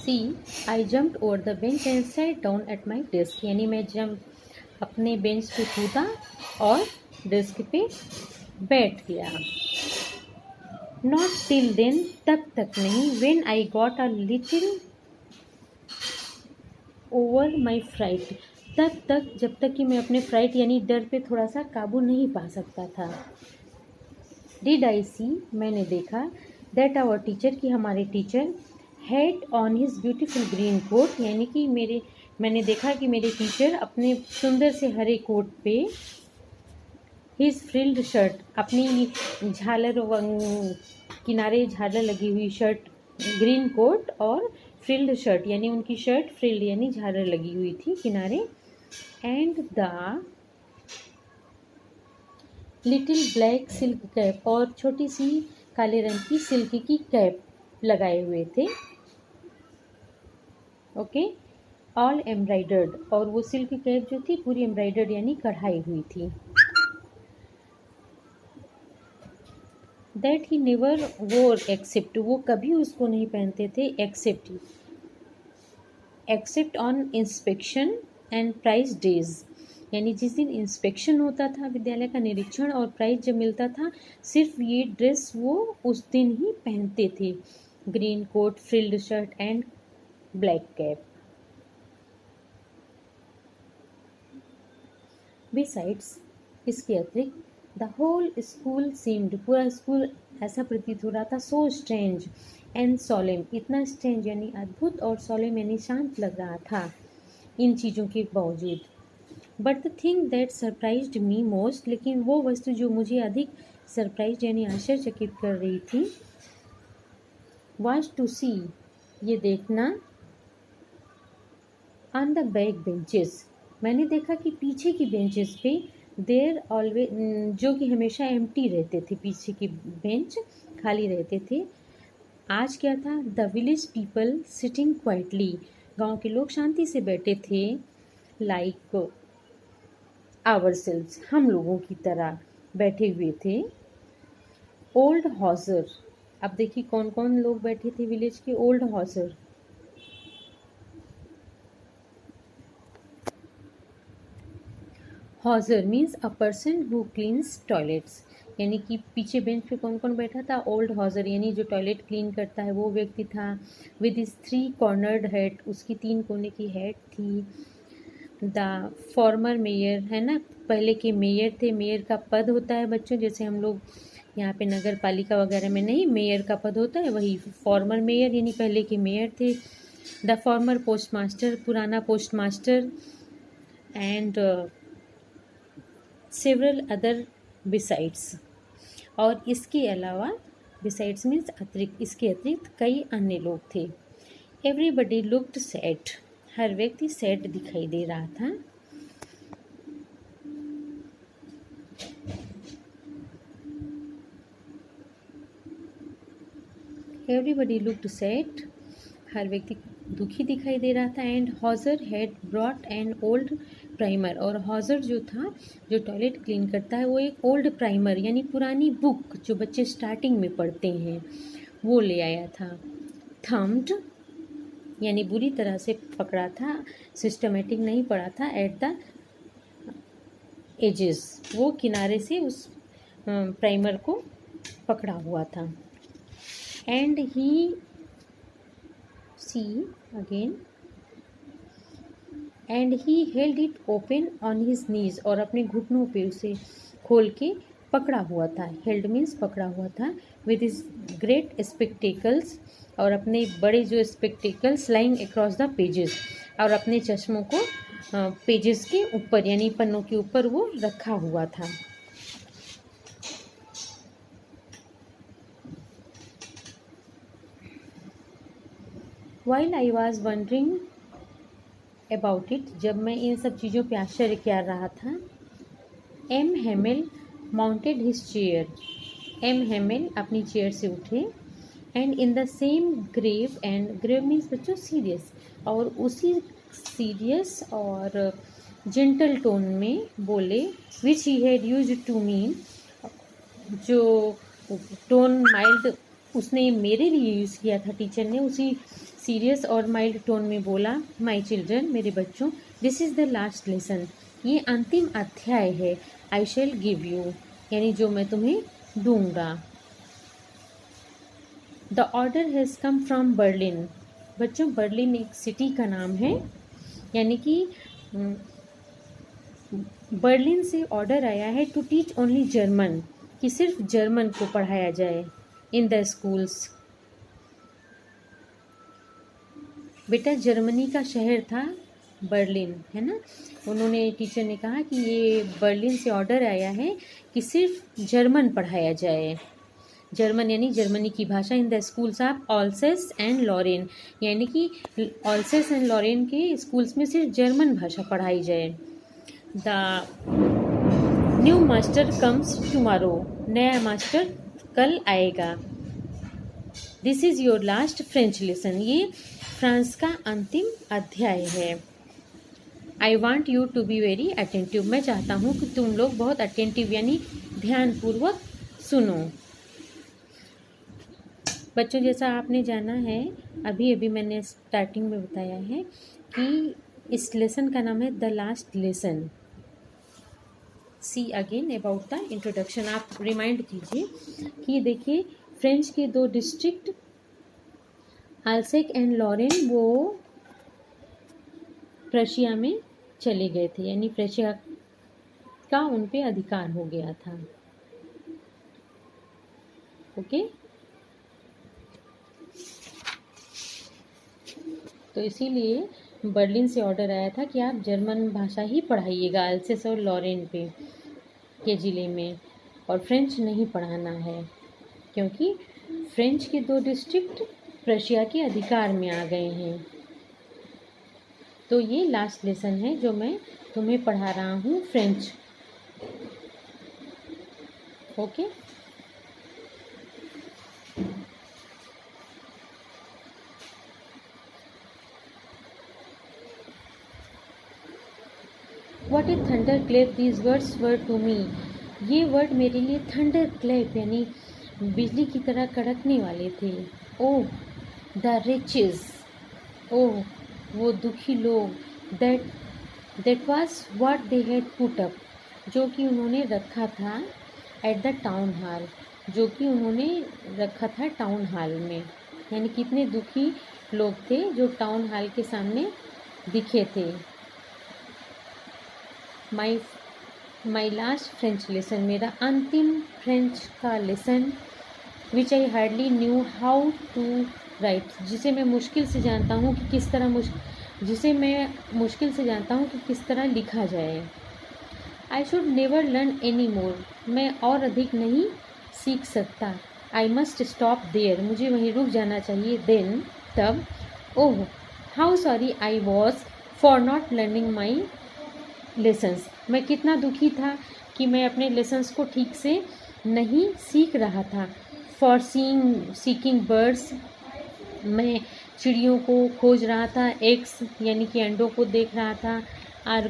C I jumped over the bench and sat down at my desk, यानी मैं jump अपने bench पे कूदा और डेस्क पे बैठ गया। नॉट टिल देन, तब तक नहीं, when I got a little over my fright, तब तक जब तक कि मैं अपने फ्राइट यानी डर पे थोड़ा सा काबू नहीं पा सकता था। डिड आई सी, मैंने देखा, दैट आवर टीचर, कि हमारे टीचर, had on his beautiful green coat, यानी कि मैंने देखा कि मेरे टीचर अपने सुंदर से हरे कोट पे हिज फ्रिल्ड शर्ट, अपनी झालर किनारे झालर लगी हुई शर्ट, ग्रीन कोट और फ्रिल्ड शर्ट, यानी उनकी शर्ट फ्रिल्ड यानी झालर लगी हुई थी किनारे, and the little black silk cap, और छोटी सी काले रंग की सिल्क की कैप लगाए हुए थे। ओके, ऑल एम्ब्रॉयडर्ड, और वो सिल्क कैप जो थी पूरी एम्ब्रॉयडर्ड यानी कढ़ाई हुई थी। That he never wore except, वो कभी उसको नहीं पहनते थे except on inspection and prize days, यानी जिस दिन इंस्पेक्शन होता था, विद्यालय का निरीक्षण और प्राइज जब मिलता था, सिर्फ ये ड्रेस वो उस दिन ही पहनते थे, green coat, frilled shirt and black cap. Besides, इसके अतिरिक्त, द होल स्कूल सीम्ड, पूरा स्कूल ऐसा प्रतीत हो रहा था, सो स्ट्रेंज एंड सोलेम, इतना स्ट्रेंज यानी अद्भुत और सोलेम यानी शांत लग रहा था इन चीज़ों के बावजूद। But the thing that surprised me most, लेकिन वो वस्तु जो मुझे अधिक सरप्राइज यानी आश्चर्यचकित कर रही थी, वाज टू सी, ये देखना, ऑन द बैक बेंचेस, मैंने देखा कि पीछे की बेंचेस पे देर ऑलवेज, जो कि हमेशा एम्प्टी रहते थे, पीछे की बेंच खाली रहते थे। आज क्या था, the village people sitting quietly, गांव के लोग शांति से बैठे थे, लाइक आवरसेल्व्स, हम लोगों की तरह बैठे हुए थे। ओल्ड हॉजर, अब देखिए कौन कौन लोग बैठे थे विलेज के। Old Hauser, Hauser means a person who cleans toilets, यानी कि पीछे बेंच पे कौन कौन बैठा था, ओल्ड हॉजर, यानी जो टॉयलेट क्लीन करता है वो व्यक्ति था। विद इज 3 कॉर्नर्ड हेड, उसकी 3 कोने की हेड थी। द फॉर्मर मेयर, है ना, पहले के मेयर थे, मेयर का पद होता है बच्चों, जैसे हम लोग यहाँ पे नगर पालिका वगैरह में नहीं मेयर का पद होता है, वही फॉर्मर मेयर यानी पहले के मेयर थे। द फॉर्मर पोस्ट मास्टर, पुराना post master, and several other besides, और इसके अलावा, बिसाइड्स मीन्स अतिरिक्त, इसके अतिरिक्त कई अन्य लोग थे। एवरीबडी लुक्ड सैड, हर व्यक्ति सैड दिखाई दे रहा था। एवरीबडी लुक्ड सैड, हर व्यक्ति दुखी दिखाई दे रहा था। And Hauser had brought an old primer, और हॉजर जो था, जो टॉयलेट क्लीन करता है, वो एक ओल्ड प्राइमर यानी पुरानी बुक जो बच्चे स्टार्टिंग में पढ़ते हैं वो ले आया था। थम्ड यानी बुरी तरह से पकड़ा था, सिस्टमेटिक नहीं पड़ा था। एट द एजेस, वो किनारे से उस प्राइमर को पकड़ा हुआ था। And he see again, and he held it open on his knees, और अपने घुटनों पे उसे खोल के पकड़ा हुआ था। हेल्ड मीन्स पकड़ा हुआ था। विद हिज ग्रेट स्पेक्टेकल्स, और अपने बड़े जो spectacles lying across the pages, और अपने चश्मों को पेजेस के ऊपर यानी पन्नों के ऊपर वो रखा हुआ था। While I was wondering about it, जब मैं इन सब चीज़ों पे आश्चर्य कर रहा था, M Hamel mounted his chair, M Hamel अपनी चेयर से उठे, and in the same grave, and grave means बच्चों सीरियस, और उसी सीरियस और जेंटल टोन में बोले, which he had used to mean, जो टोन माइल्ड उसने मेरे लिए यूज़ किया था टीचर ने, उसी सीरियस और माइल्ड टोन में बोला, माई चिल्ड्रन, मेरे बच्चों, this is the last lesson, ये अंतिम अध्याय है। आई शेल गिव यू, यानी जो मैं तुम्हें दूंगा। The order has come from Berlin. बच्चों, बर्लिन एक सिटी का नाम है, यानी कि बर्लिन से ऑर्डर आया है टू टीच ओनली जर्मन, कि सिर्फ जर्मन को पढ़ाया जाए इन द स्कूल्स। बेटा, जर्मनी का शहर था बर्लिन, है ना। उन्होंने, टीचर ने कहा कि ये बर्लिन से ऑर्डर आया है कि सिर्फ जर्मन पढ़ाया जाए। जर्मन यानी जर्मनी की भाषा, in the schools of Alsace and Lorraine, यानी कि ऑल्सेस एंड लॉरेन के स्कूल्स में सिर्फ जर्मन भाषा पढ़ाई जाए। The new master comes tomorrow, नया मास्टर कल आएगा। This is your last French lesson, ये फ्रांस का अंतिम अध्याय है। I want you to be very attentive, मैं चाहता हूँ कि तुम लोग बहुत अटेंटिव यानी ध्यानपूर्वक सुनो। बच्चों, जैसा आपने जाना है, अभी अभी मैंने स्टार्टिंग में बताया है कि इस लेसन का नाम है the last lesson. See again about the introduction. आप रिमाइंड कीजिए कि देखिए, फ्रेंच के दो डिस्ट्रिक्ट अल्सेक एंड लॉरेन वो प्रशिया में चले गए थे, यानी प्रशिया का उन पे अधिकार हो गया था। ओके, तो इसीलिए बर्लिन से ऑर्डर आया था कि आप जर्मन भाषा ही पढ़ाइएगा अल्सेस और लॉरेन पे के ज़िले में, और फ्रेंच नहीं पढ़ाना है, क्योंकि फ्रेंच के दो डिस्ट्रिक्ट प्रशिया के अधिकार में आ गए हैं। तो ये लास्ट लेसन है जो मैं तुम्हें पढ़ा रहा हूँ, French. Okay, what a thunderclap these words were to me, ये वर्ड मेरे लिए थंडर क्लैप यानी बिजली की तरह कड़कने वाले थे। ओह द रिचेस, ओह वो दुखी लोग, that was what they had put up, जो कि उन्होंने रखा था एट द टाउन हॉल, जो कि उन्होंने रखा था टाउन हॉल में, यानी कितने दुखी लोग थे जो टाउन हॉल के सामने दिखे थे। माई लास्ट फ्रेंच लेसन, मेरा अंतिम फ्रेंच का lesson, which I hardly knew how to write, जिसे मैं मुश्किल से जानता हूँ कि किस तरह लिखा जाए। I should never learn any more, मैं और अधिक नहीं सीख सकता। आई मस्ट स्टॉप देयर, मुझे वहीं रुक जाना चाहिए। देन, तब, oh how sorry I was for not learning my lessons, मैं कितना दुखी था कि मैं अपने लेसन्स को ठीक से नहीं सीख रहा था। फॉर सीकिंग बर्ड्स, मैं चिड़ियों को खोज रहा था। एग्स यानी कि अंडों को देख रहा था। आर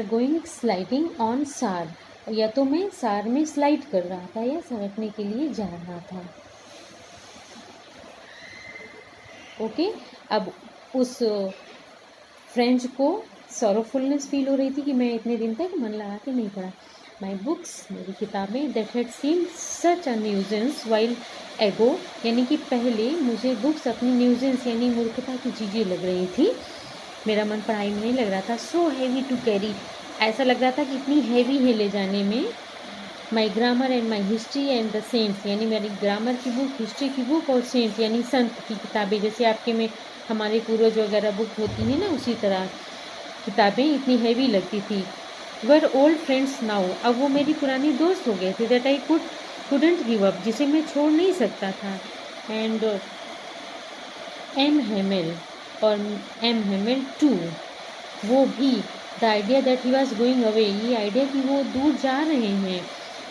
गोइंग स्लाइडिंग ऑन सार, या तो मैं सार में स्लाइड कर रहा था या सरकने के लिए जा रहा था। ओके, अब उस फ्रेंच को सॉरोफुलनेस फील हो रही थी कि मैं इतने दिन तक मन लगा के नहीं पढ़ा। माई बुक्स, मेरी किताबें, that had seemed such a nuisance while ago, यानी कि पहले मुझे बुक्स अपनी न्यूजेंस यानी मूर्खता की चीज़ें लग रही थी, मेरा मन पढ़ाई में नहीं लग रहा था। सो हैवी टू कैरी, ऐसा लग रहा था कि इतनी हैवी है ले जाने में। My grammar and my history and the saints, यानी मेरी ग्रामर की बुक, हिस्ट्री की बुक और सेंट यानी संत की किताबें, जैसे आपके में हमारे पूर्वज वगैरह बुक होती है ना, उसी तरह किताबें इतनी हैवी लगती थी। वर ओल्ड फ्रेंड्स नाउ, अब वो मेरी पुरानी दोस्त हो गए थे। That I couldn't give up, जिसे मैं छोड़ नहीं सकता था। एंड एम हेमिल और एम हेमिल टू, वो भी। The idea that he was going away, ये आइडिया कि वो दूर जा रहे हैं।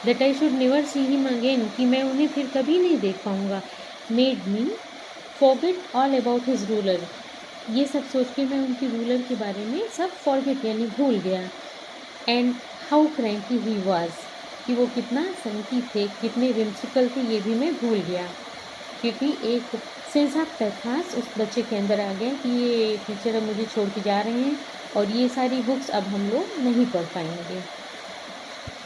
That I should never see him again, कि मैं उन्हें फिर कभी नहीं देख पाऊँगा। Made me forget all about his ruler, ये सब सोच के मैं उनकी रूलर के बारे में सब फॉरगेट यानी भूल गया। And how cranky he was, कि वो कितना सनकी थे, कितने विम्सिकल थे, ये भी मैं भूल गया। क्योंकि एक सेंस ऑफ एहसास उस बच्चे के अंदर आ गया कि ये टीचर अब मुझे छोड़ के जा रहे हैं और ये सारी बुक्स अब हम लोग नहीं पढ़ पाएंगे।